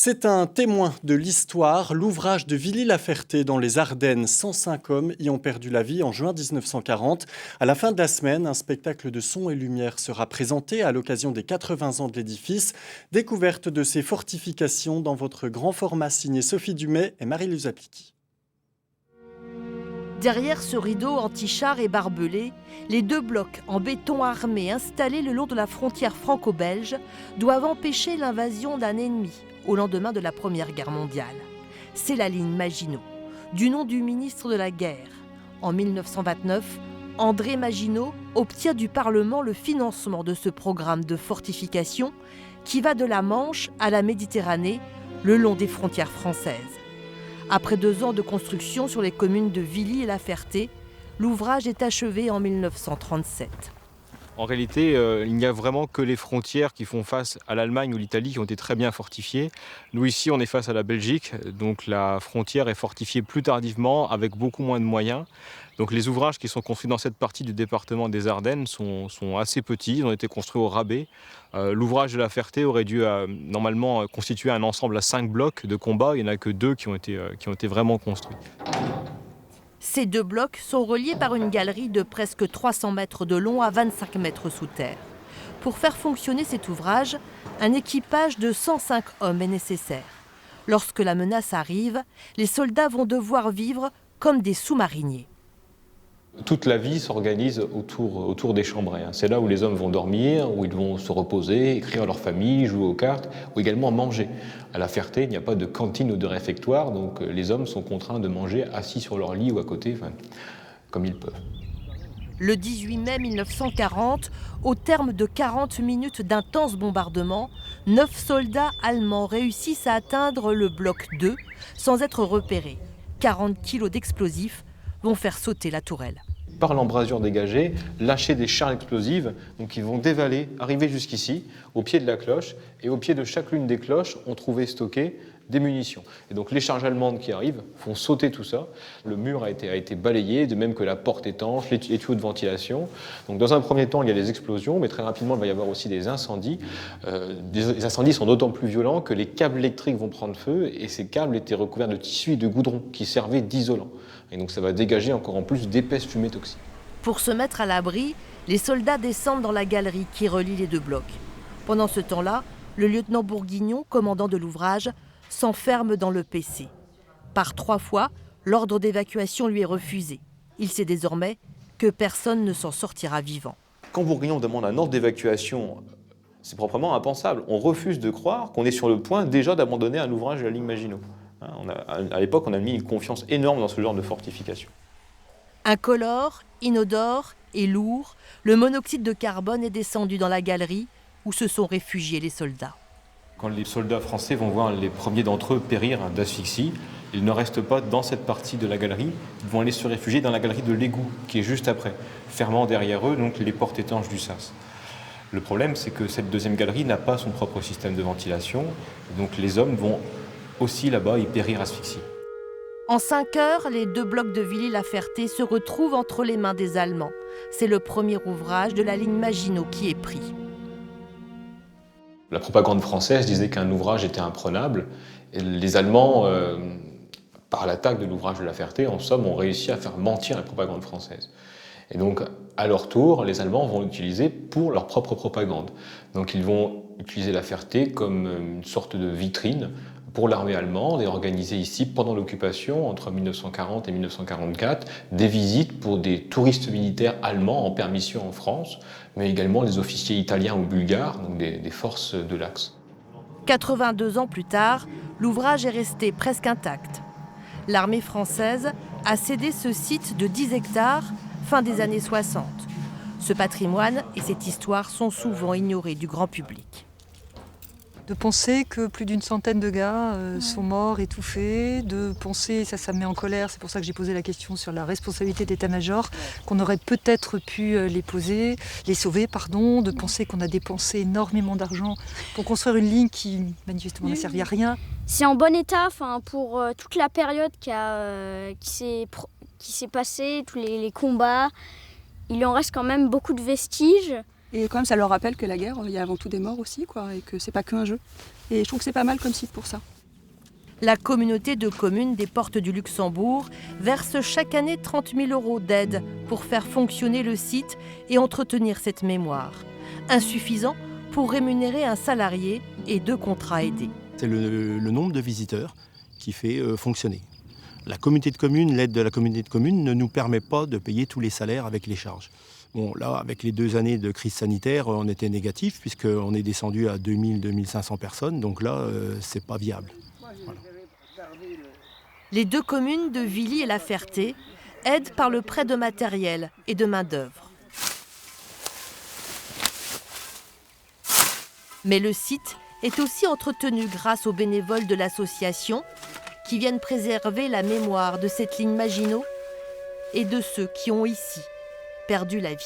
C'est un témoin de l'histoire, l'ouvrage de Villy-la-Ferté dans les Ardennes. 105 hommes y ont perdu la vie en juin 1940. À la fin de la semaine, un spectacle de son et lumière sera présenté à l'occasion des 80 ans de l'édifice. Découverte de ces fortifications dans votre grand format signé Sophie Dumais et Marie-Lise Appliquy. Derrière ce rideau anti-char et barbelé, les deux blocs en béton armé installés le long de la frontière franco-belge doivent empêcher l'invasion d'un ennemi au lendemain de la Première Guerre mondiale. C'est la ligne Maginot, du nom du ministre de la Guerre. En 1929, André Maginot obtient du Parlement le financement de ce programme de fortification qui va de la Manche à la Méditerranée, le long des frontières françaises. Après 2 ans de construction sur les communes de Villy et La Ferté, l'ouvrage est achevé en 1937. En réalité, il n'y a vraiment que les frontières qui font face à l'Allemagne ou l'Italie qui ont été très bien fortifiées. Nous ici, on est face à la Belgique, donc la frontière est fortifiée plus tardivement avec beaucoup moins de moyens. Donc les ouvrages qui sont construits dans cette partie du département des Ardennes sont assez petits, ils ont été construits au rabais. L'ouvrage de La Ferté aurait dû normalement constituer un ensemble à 5 blocs de combat, il n'y en a que 2 qui ont été vraiment construits. Ces 2 blocs sont reliés par une galerie de presque 300 mètres de long à 25 mètres sous terre. Pour faire fonctionner cet ouvrage, un équipage de 105 hommes est nécessaire. Lorsque la menace arrive, les soldats vont devoir vivre comme des sous-mariniers. Toute la vie s'organise autour des chambrées. C'est là où les hommes vont dormir, où ils vont se reposer, écrire à leur famille, jouer aux cartes, ou également manger. À La Ferté, il n'y a pas de cantine ou de réfectoire, donc les hommes sont contraints de manger assis sur leur lit ou à côté, comme ils peuvent. Le 18 mai 1940, au terme de 40 minutes d'intenses bombardements, 9 soldats allemands réussissent à atteindre le bloc 2 sans être repérés. 40 kilos d'explosifs vont faire sauter la tourelle. Par l'embrasure dégagée, lâcher des charges explosives, donc ils vont dévaler, arriver jusqu'ici, au pied de la cloche, et au pied de chacune des cloches, on trouvait stocké des munitions. Et donc les charges allemandes qui arrivent font sauter tout ça. Le mur a été balayé, de même que la porte étanche, les tuyaux de ventilation. Donc dans un premier temps, il y a les explosions, mais très rapidement, il va y avoir aussi des incendies. Les incendies sont d'autant plus violents que les câbles électriques vont prendre feu, et ces câbles étaient recouverts de tissu et de goudron qui servaient d'isolant. Et donc ça va dégager encore en plus d'épaisses fumées toxiques. Pour se mettre à l'abri, les soldats descendent dans la galerie qui relie les 2 blocs. Pendant ce temps-là, le lieutenant Bourguignon, commandant de l'ouvrage, s'enferme dans le PC. Par 3 fois, l'ordre d'évacuation lui est refusé. Il sait désormais que personne ne s'en sortira vivant. Quand Bourguignon demande un ordre d'évacuation, c'est proprement impensable. On refuse de croire qu'on est sur le point déjà d'abandonner un ouvrage de la ligne Maginot. À l'époque, on a mis une confiance énorme dans ce genre de fortification. Incolore, inodore et lourd, le monoxyde de carbone est descendu dans la galerie où se sont réfugiés les soldats. Quand les soldats français vont voir les premiers d'entre eux périr d'asphyxie, ils ne restent pas dans cette partie de la galerie, ils vont aller se réfugier dans la galerie de l'égout, qui est juste après, fermant derrière eux donc les portes étanches du sas. Le problème, c'est que cette deuxième galerie n'a pas son propre système de ventilation, donc les hommes vont aussi là-bas y périr asphyxie. En 5 heures, les 2 blocs de Villy-la-Ferté se retrouvent entre les mains des Allemands. C'est le premier ouvrage de la ligne Maginot qui est pris. La propagande française disait qu'un ouvrage était imprenable. Et les Allemands, par l'attaque de l'ouvrage de La Ferté, en somme, ont réussi à faire mentir la propagande française. Et donc, à leur tour, les Allemands vont l'utiliser pour leur propre propagande. Donc, ils vont utiliser La Ferté comme une sorte de vitrine pour l'armée allemande et organiser ici, pendant l'occupation, entre 1940 et 1944, des visites pour des touristes militaires allemands en permission en France, mais également des officiers italiens ou bulgares, donc des forces de l'Axe. 82 ans plus tard, l'ouvrage est resté presque intact. L'armée française a cédé ce site de 10 hectares fin des années 60. Ce patrimoine et cette histoire sont souvent ignorés du grand public. De penser que plus d'une centaine de gars sont morts, étouffés, de penser, ça me met en colère, c'est pour ça que j'ai posé la question sur la responsabilité d'état-major, qu'on aurait peut-être pu les sauver, de penser qu'on a dépensé énormément d'argent pour construire une ligne qui manifestement n'a servi à rien. C'est en bon état pour toute la période qui s'est passée, tous les combats. Il en reste quand même beaucoup de vestiges. Et quand même, ça leur rappelle que la guerre, il y a avant tout des morts aussi, quoi, et que c'est pas qu'un jeu. Et je trouve que c'est pas mal comme site pour ça. La communauté de communes des Portes du Luxembourg verse chaque année 30 000 € d'aide pour faire fonctionner le site et entretenir cette mémoire. Insuffisant pour rémunérer un salarié et 2 contrats aidés. C'est le nombre de visiteurs qui fait fonctionner. La communauté de communes, l'aide de la communauté de communes ne nous permet pas de payer tous les salaires avec les charges. Bon, là, avec les 2 années de crise sanitaire, on était négatif puisqu'on est descendu à 2000-2500 personnes. Donc là, c'est pas viable. Voilà. Les 2 communes de Villy et La Ferté aident par le prêt de matériel et de main-d'œuvre. Mais le site est aussi entretenu grâce aux bénévoles de l'association qui viennent préserver la mémoire de cette ligne Maginot et de ceux qui ont ici perdu la vie.